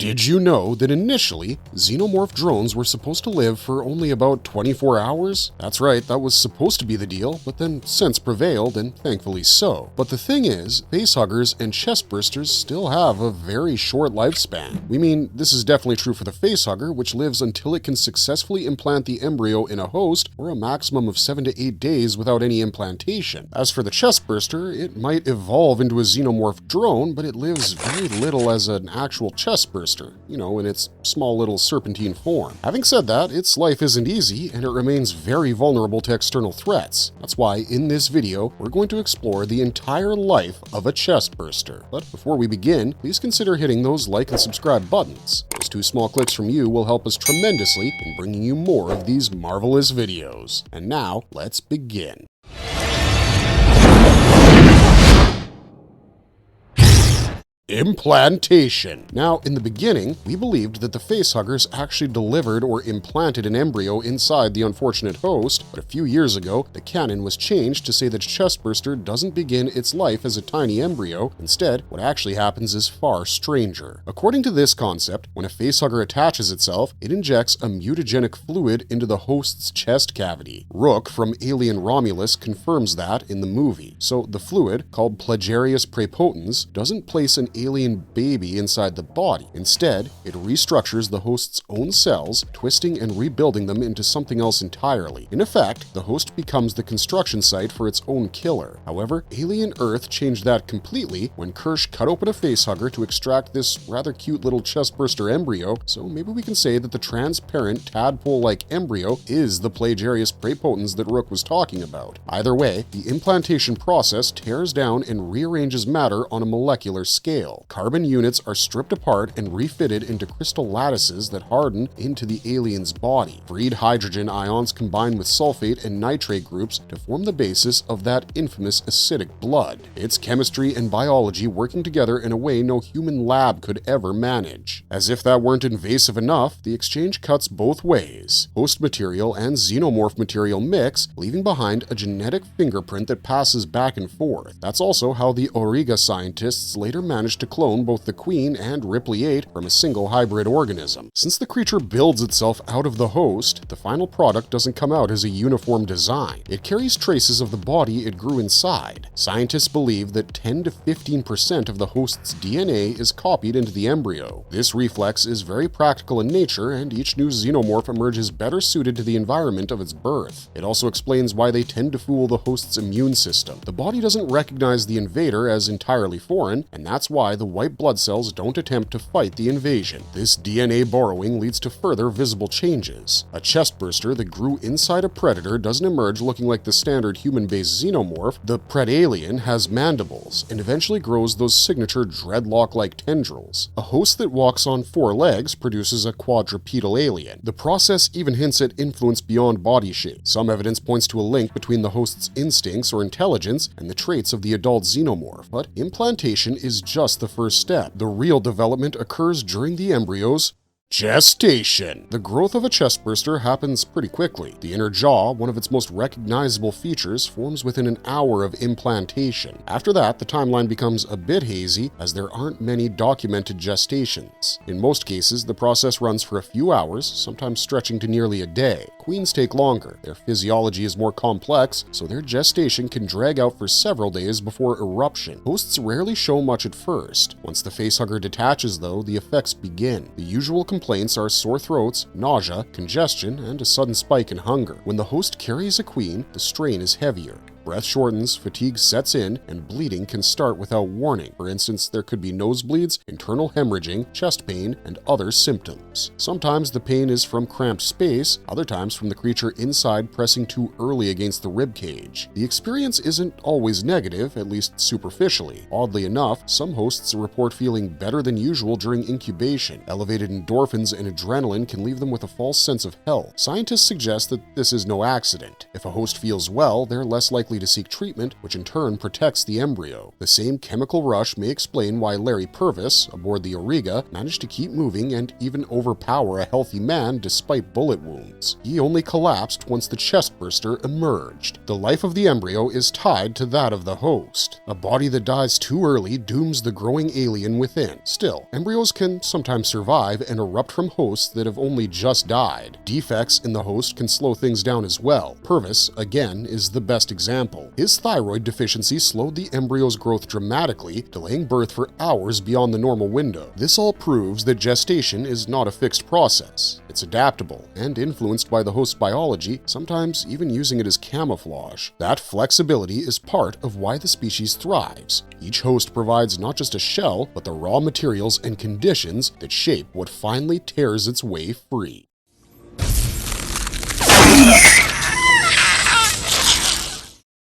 Did you know that initially, Xenomorph drones were supposed to live for only about 24 hours? That's right, that was supposed to be the deal, but then since prevailed, and thankfully so. But the thing is, facehuggers and chestbursters still have a very short lifespan. We mean, this is definitely true for the facehugger, which lives until it can successfully implant the embryo in a host for a maximum of 7 to 8 days without any implantation. As for the chestburster, it might evolve into a xenomorph drone, but it lives very little as an actual chestburster. In its small little serpentine form. Having said that, its life isn't easy, and it remains very vulnerable to external threats. That's why, in this video, we're going to explore the entire life of a chestburster. But before we begin, please consider hitting those like and subscribe buttons. Those 2 small clicks from you will help us tremendously in bringing you more of these marvelous videos. And now, let's begin. Implantation. Now, in the beginning, we believed that the facehuggers actually delivered or implanted an embryo inside the unfortunate host, but a few years ago, the canon was changed to say that chestburster doesn't begin its life as a tiny embryo. Instead, what actually happens is far stranger. According to this concept, when a facehugger attaches itself, it injects a mutagenic fluid into the host's chest cavity. Rook from Alien Romulus confirms that in the movie. So the fluid, called Plagiarius prepotens, doesn't place an alien baby inside the body. Instead, it restructures the host's own cells, twisting and rebuilding them into something else entirely. In effect, the host becomes the construction site for its own killer. However, Alien Earth changed that completely when Kirsch cut open a facehugger to extract this rather cute little chestburster embryo, so maybe we can say that the transparent, tadpole-like embryo is the Plagiarius prepotens that Rook was talking about. Either way, the implantation process tears down and rearranges matter on a molecular scale. Carbon units are stripped apart and refitted into crystal lattices that harden into the alien's body. Freed hydrogen ions combine with sulfate and nitrate groups to form the basis of that infamous acidic blood. It's chemistry and biology working together in a way no human lab could ever manage. As if that weren't invasive enough, the exchange cuts both ways. Host material and xenomorph material mix, leaving behind a genetic fingerprint that passes back and forth. That's also how the Auriga scientists later managed to clone both the Queen and Ripley 8 from a single hybrid organism. Since the creature builds itself out of the host, the final product doesn't come out as a uniform design. It carries traces of the body it grew inside. Scientists believe that 10 to 15% of the host's DNA is copied into the embryo. This reflex is very practical in nature, and each new xenomorph emerges better suited to the environment of its birth. It also explains why they tend to fool the host's immune system. The body doesn't recognize the invader as entirely foreign, and that's why the white blood cells don't attempt to fight the invasion. This DNA borrowing leads to further visible changes. A chestburster that grew inside a predator doesn't emerge looking like the standard human-based xenomorph. The predalien has mandibles and eventually grows those signature dreadlock-like tendrils. A host that walks on 4 legs produces a quadrupedal alien. The process even hints at influence beyond body shape. Some evidence points to a link between the host's instincts or intelligence and the traits of the adult xenomorph. But implantation is just the first step. The real development occurs during the embryo's gestation. The growth of a chestburster happens pretty quickly. The inner jaw, one of its most recognizable features, forms within an hour of implantation. After that, the timeline becomes a bit hazy as there aren't many documented gestations. In most cases, the process runs for a few hours, sometimes stretching to nearly a day. Queens take longer. Their physiology is more complex, so their gestation can drag out for several days before eruption. Hosts rarely show much at first. Once the facehugger detaches, though, the effects begin. The usual complaints are sore throats, nausea, congestion, and a sudden spike in hunger. When the host carries a queen, the strain is heavier. Breath shortens, fatigue sets in, and bleeding can start without warning. For instance, there could be nosebleeds, internal hemorrhaging, chest pain, and other symptoms. Sometimes the pain is from cramped space, other times from the creature inside pressing too early against the rib cage. The experience isn't always negative, at least superficially. Oddly enough, some hosts report feeling better than usual during incubation. Elevated endorphins and adrenaline can leave them with a false sense of health. Scientists suggest that this is no accident. If a host feels well, they're less likely to seek treatment, which in turn protects the embryo. The same chemical rush may explain why Larry Purvis, aboard the Auriga, managed to keep moving and even overpower a healthy man despite bullet wounds. He only collapsed once the chestburster emerged. The life of the embryo is tied to that of the host. A body that dies too early dooms the growing alien within. Still, embryos can sometimes survive and erupt from hosts that have only just died. Defects in the host can slow things down as well. Purvis, again, is the best example. His thyroid deficiency slowed the embryo's growth dramatically, delaying birth for hours beyond the normal window. This all proves that gestation is not a fixed process. It's adaptable and influenced by the host's biology, sometimes even using it as camouflage. That flexibility is part of why the species thrives. Each host provides not just a shell, but the raw materials and conditions that shape what finally tears its way free.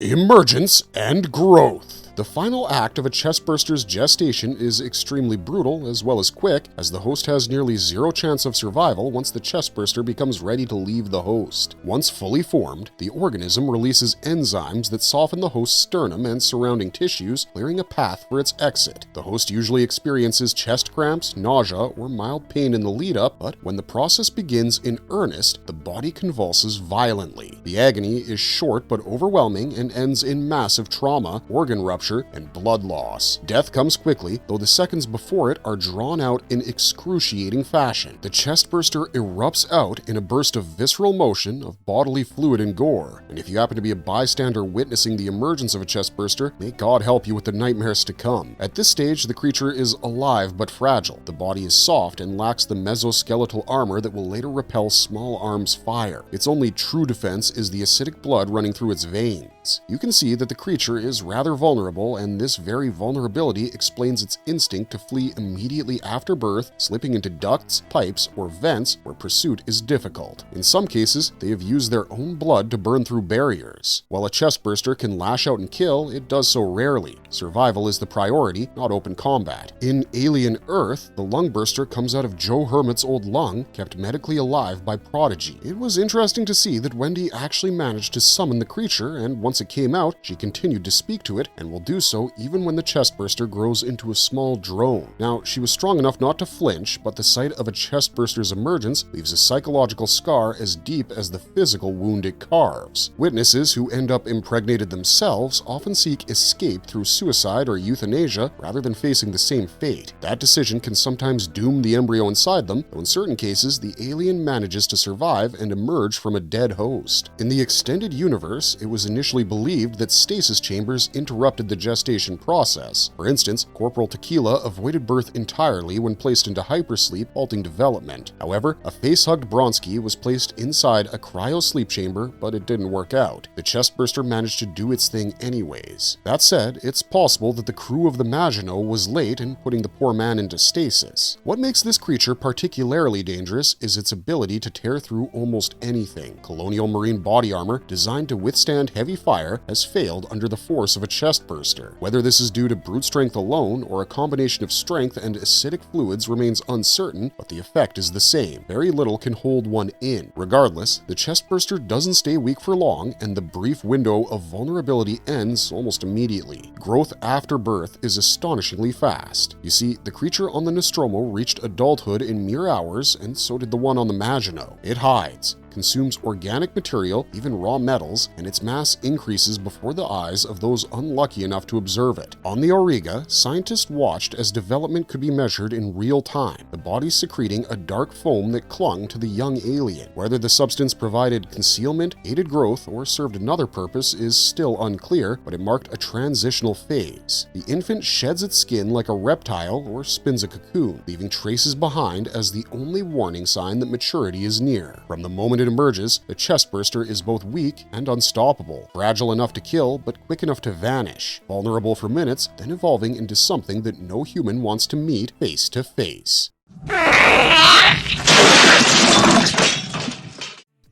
Emergence and growth. The final act of a chestburster's gestation is extremely brutal as well as quick, as the host has nearly zero chance of survival once the chestburster becomes ready to leave the host. Once fully formed, the organism releases enzymes that soften the host's sternum and surrounding tissues, clearing a path for its exit. The host usually experiences chest cramps, nausea, or mild pain in the lead-up, but when the process begins in earnest, the body convulses violently. The agony is short but overwhelming and ends in massive trauma, organ rupture, and blood loss. Death comes quickly, though the seconds before it are drawn out in excruciating fashion. The chestburster erupts out in a burst of visceral motion, of bodily fluid and gore. And if you happen to be a bystander witnessing the emergence of a chestburster, may God help you with the nightmares to come. At this stage, the creature is alive but fragile. The body is soft and lacks the mesoskeletal armor that will later repel small arms' fire. Its only true defense is the acidic blood running through its veins. You can see that the creature is rather vulnerable, and this very vulnerability explains its instinct to flee immediately after birth, slipping into ducts, pipes, or vents where pursuit is difficult. In some cases, they have used their own blood to burn through barriers. While a chestburster can lash out and kill, it does so rarely. Survival is the priority, not open combat. In Alien Earth, the lungburster comes out of Joe Hermit's old lung, kept medically alive by Prodigy. It was interesting to see that Wendy actually managed to summon the creature, and once it came out, she continued to speak to it and will do so even when the chestburster grows into a small drone. Now, she was strong enough not to flinch, but the sight of a chestburster's emergence leaves a psychological scar as deep as the physical wound it carves. Witnesses who end up impregnated themselves often seek escape through suicide or euthanasia rather than facing the same fate. That decision can sometimes doom the embryo inside them, though in certain cases the alien manages to survive and emerge from a dead host. In the extended universe, it was initially believed that stasis chambers interrupted the gestation process. For instance, Corporal Tequila avoided birth entirely when placed into hypersleep, halting development. However, a face-hugged Bronsky was placed inside a cryo-sleep chamber, but it didn't work out. The chestburster managed to do its thing anyways. That said, it's possible that the crew of the Maginot was late in putting the poor man into stasis. What makes this creature particularly dangerous is its ability to tear through almost anything. Colonial Marine body armor, designed to withstand heavy fire, has failed under the force of a chestburster. Whether this is due to brute strength alone or a combination of strength and acidic fluids remains uncertain, but the effect is the same. Very little can hold one in. Regardless, the chestburster doesn't stay weak for long, and the brief window of vulnerability ends almost immediately. Growth after birth is astonishingly fast. You see, the creature on the Nostromo reached adulthood in mere hours, and so did the one on the Maginot. It hides, consumes organic material, even raw metals, and its mass increases before the eyes of those unlucky enough to observe it. On the Auriga, scientists watched as development could be measured in real time, the body secreting a dark foam that clung to the young alien. Whether the substance provided concealment, aided growth, or served another purpose is still unclear, but it marked a transitional phase. The infant sheds its skin like a reptile or spins a cocoon, leaving traces behind as the only warning sign that maturity is near. From the moment it emerges, the chestburster is both weak and unstoppable, fragile enough to kill but quick enough to vanish, vulnerable for minutes, then evolving into something that no human wants to meet face to face.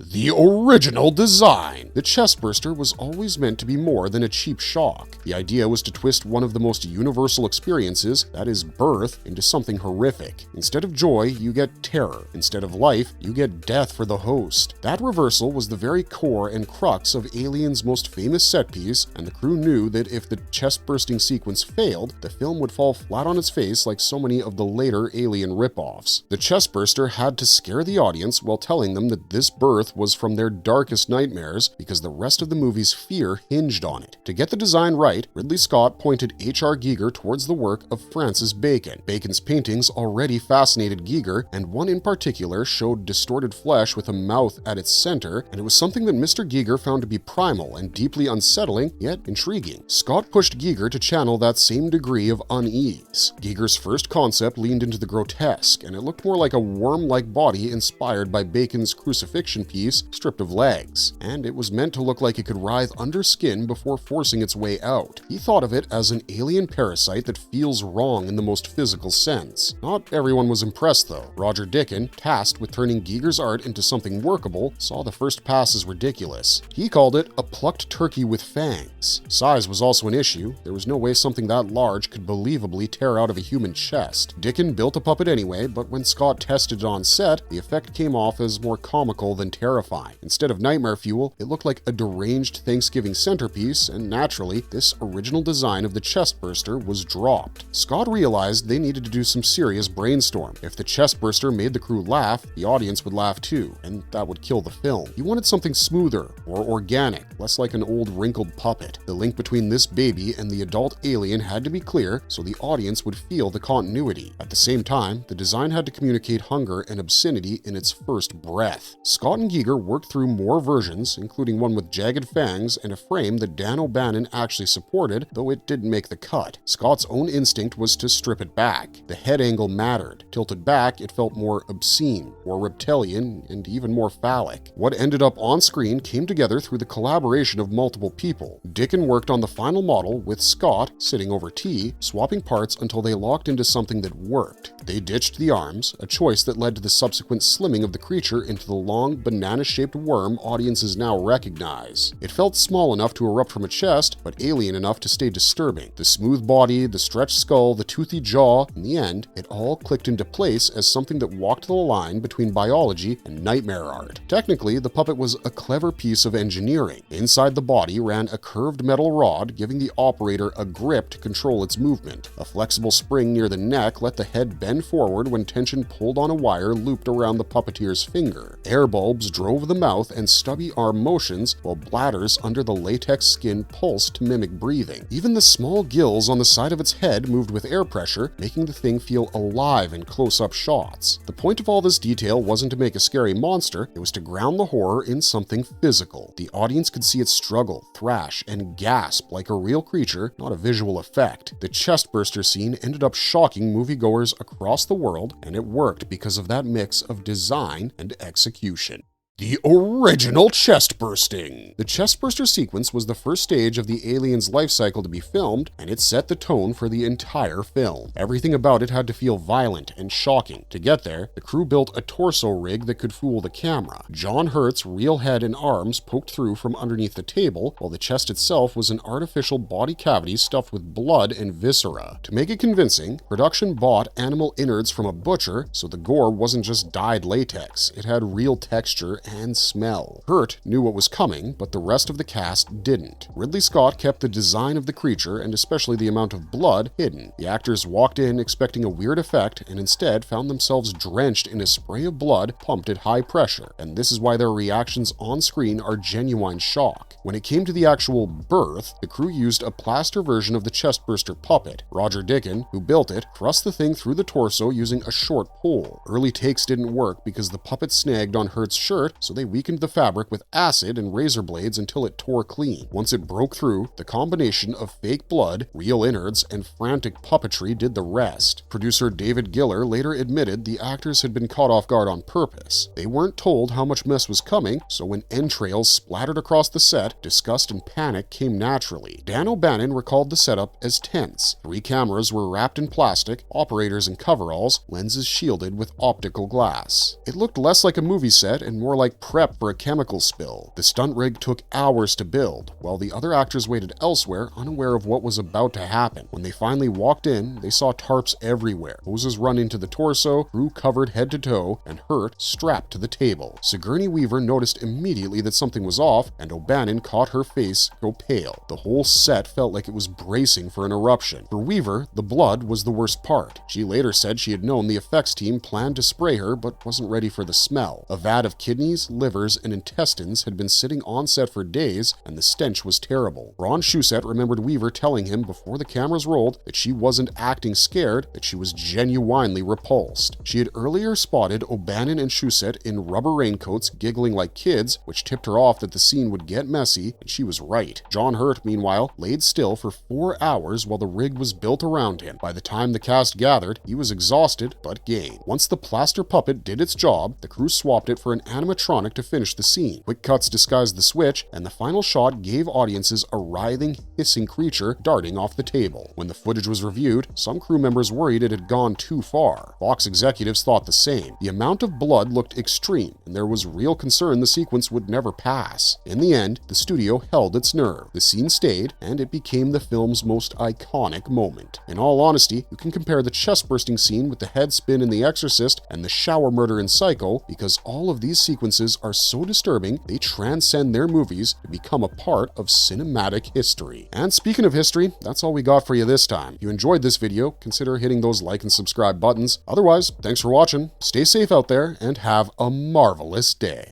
The original design. The chestburster was always meant to be more than a cheap shock. The idea was to twist one of the most universal experiences, that is birth, into something horrific. Instead of joy, you get terror. Instead of life, you get death for the host. That reversal was the very core and crux of Alien's most famous set piece, and the crew knew that if the chest-bursting sequence failed, the film would fall flat on its face like so many of the later Alien ripoffs. The chestburster had to scare the audience while telling them that this birth was from their darkest nightmares because the rest of the movie's fear hinged on it. To get the design right, Ridley Scott pointed H.R. Giger towards the work of Francis Bacon. Bacon's paintings already fascinated Giger, and one in particular showed distorted flesh with a mouth at its center, and it was something that Mr. Giger found to be primal and deeply unsettling, yet intriguing. Scott pushed Giger to channel that same degree of unease. Giger's first concept leaned into the grotesque, and it looked more like a worm-like body inspired by Bacon's crucifixion piece stripped of legs, and it was meant to look like it could writhe under skin before forcing its way out. He thought of it as an alien parasite that feels wrong in the most physical sense. Not everyone was impressed though. Roger Dickon, tasked with turning Giger's art into something workable, saw the first pass as ridiculous. He called it a plucked turkey with fangs. Size was also an issue. There was no way something that large could believably tear out of a human chest. Dickon built a puppet anyway, but when Scott tested it on set, the effect came off as more comical than terrifying. Instead of nightmare fuel, it looked like a deranged Thanksgiving centerpiece, and naturally, this original design of the chestburster was dropped. Scott realized they needed to do some serious brainstorm. If the chestburster made the crew laugh, the audience would laugh too, and that would kill the film. He wanted something smoother, more organic, less like an old wrinkled puppet. The link between this baby and the adult alien had to be clear so the audience would feel the continuity. At the same time, the design had to communicate hunger and obscenity in its first breath. Scott and Giger worked through more versions, including one with jagged fangs and a frame that Dan O'Bannon actually supported, though it didn't make the cut. Scott's own instinct was to strip it back. The head angle mattered. Tilted back, it felt more obscene, more reptilian, and even more phallic. What ended up on screen came together through the collaboration of multiple people. Dickon worked on the final model with Scott, sitting over tea, swapping parts until they locked into something that worked. They ditched the arms, a choice that led to the subsequent slimming of the creature into the long, banana-shaped worm audiences now recognize. It felt small enough to erupt from a chest, but alien enough to stay disturbing. The smooth body, the stretched skull, the toothy jaw, in the end, it all clicked into place as something that walked the line between biology and nightmare art. Technically, the puppet was a clever piece of engineering. Inside the body ran a curved metal rod, giving the operator a grip to control its movement. A flexible spring near the neck let the head bend forward when tension pulled on a wire looped around the puppeteer's finger. Air bulbs drove the mouth and stubby arm motions, while bladders under the latex skin pulsed to mimic breathing. Even the small gills on the side of its head moved with air pressure, making the thing feel alive in close-up shots. The point of all this detail wasn't to make a scary monster, it was to ground the horror in something physical. The audience could see it struggle, thrash, and gasp like a real creature, not a visual effect. The chestburster scene ended up shocking moviegoers across the world, and it worked because of that mix of design and execution. The original chest bursting. The chestburster sequence was the first stage of the alien's life cycle to be filmed, and it set the tone for the entire film. Everything about it had to feel violent and shocking. To get there, the crew built a torso rig that could fool the camera. John Hurt's real head and arms poked through from underneath the table, while the chest itself was an artificial body cavity stuffed with blood and viscera. To make it convincing, production bought animal innards from a butcher, so the gore wasn't just dyed latex. It had real texture and smell. Hurt knew what was coming, but the rest of the cast didn't. Ridley Scott kept the design of the creature, and especially the amount of blood, hidden. The actors walked in expecting a weird effect, and instead found themselves drenched in a spray of blood pumped at high pressure, and this is why their reactions on screen are genuine shock. When it came to the actual birth, the crew used a plaster version of the chestburster puppet. Roger Dickon, who built it, thrust the thing through the torso using a short pole. Early takes didn't work because the puppet snagged on Hurt's shirt, so they weakened the fabric with acid and razor blades until it tore clean. Once it broke through, the combination of fake blood, real innards, and frantic puppetry did the rest. Producer David Giller later admitted the actors had been caught off guard on purpose. They weren't told how much mess was coming, so when entrails splattered across the set, disgust and panic came naturally. Dan O'Bannon recalled the setup as tense. 3 cameras were wrapped in plastic, operators in coveralls, lenses shielded with optical glass. It looked less like a movie set and more like like prep for a chemical spill. The stunt rig took hours to build, while the other actors waited elsewhere, unaware of what was about to happen. When they finally walked in, they saw tarps everywhere, hoses running to the torso, crew covered head to toe, and Hurt strapped to the table. Sigourney Weaver noticed immediately that something was off, and O'Bannon caught her face go pale. The whole set felt like it was bracing for an eruption. For Weaver, the blood was the worst part. She later said she had known the effects team planned to spray her, but wasn't ready for the smell. A vat of kidneys, livers, and intestines had been sitting on set for days, and the stench was terrible. Ron Shusett remembered Weaver telling him before the cameras rolled that she wasn't acting scared, that she was genuinely repulsed. She had earlier spotted O'Bannon and Shusett in rubber raincoats giggling like kids, which tipped her off that the scene would get messy, and she was right. John Hurt, meanwhile, laid still for 4 hours while the rig was built around him. By the time the cast gathered, he was exhausted but game. Once the plaster puppet did its job, the crew swapped it for an animatronic to finish the scene. Quick cuts disguised the switch, and the final shot gave audiences a writhing, hissing creature darting off the table. When the footage was reviewed, some crew members worried it had gone too far. Fox executives thought the same. The amount of blood looked extreme, and there was real concern the sequence would never pass. In the end, the studio held its nerve. The scene stayed, and it became the film's most iconic moment. In all honesty, you can compare the chest-bursting scene with the head spin in The Exorcist and the shower murder in Psycho, because all of these sequences are so disturbing, they transcend their movies to become a part of cinematic history. And speaking of history, that's all we got for you this time. If you enjoyed this video, consider hitting those like and subscribe buttons. Otherwise, thanks for watching, stay safe out there, and have a marvelous day.